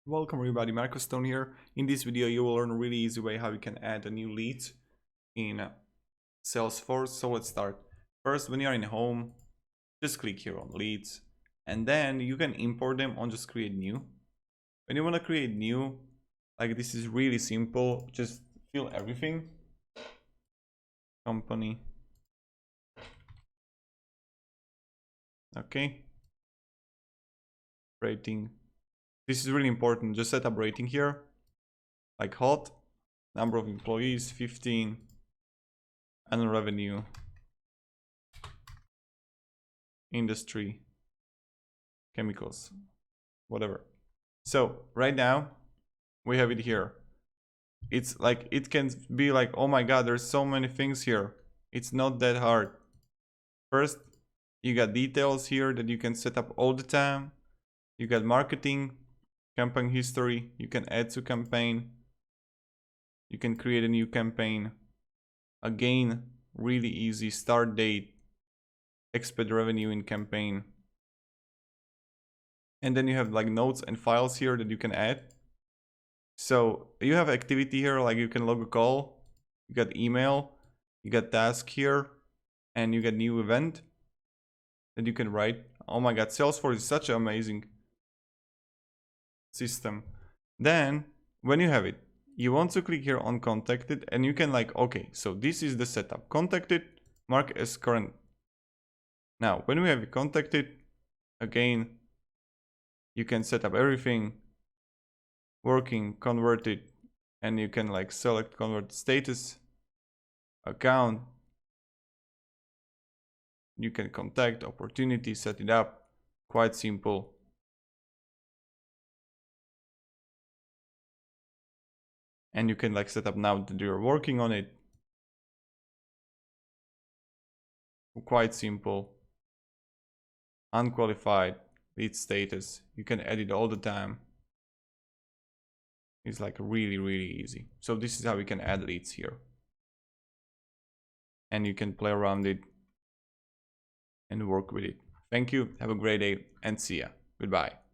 Welcome everybody, Marco Stone here. In this video you will learn a really easy way how you can add a new lead in SalesForce. So let's start. First, when you're in home, just click here on leads and then you can import them on just create new. When you want to create new, like this is really simple, just fill everything. Company. Okay. Rating. This is really important. Just set up rating here, like hot, number of employees, 15, annual revenue, industry, chemicals, whatever. So right now we have it here. It's like, it can be like, oh my God, there's so many things here. It's not that hard. First, you got details here that you can set up all the time. You got marketing, campaign history, you can add to campaign, you can create a new campaign. Again, really easy, start date, expect revenue in campaign. And then you have like notes and files here that you can add. So you have activity here, like you can log a call, you got email, you got task here, and you got new event that you can write. Oh my God, SalesForce is such an amazing system. Then when you have it, you want to click here on contacted and you can like, okay, so this is the setup. Contacted, mark as current. Now, when we have it contacted, again, you can set up everything, working, converted, and you can like select convert status, account. You can contact, opportunity, set it up, quite simple. And you can like set up now that you're working on it. Quite simple. Unqualified, lead status. You can edit all the time. It's like really easy. So this is how we can add leads here. And you can play around it and work with it. Thank you. Have a great day and see ya. Goodbye.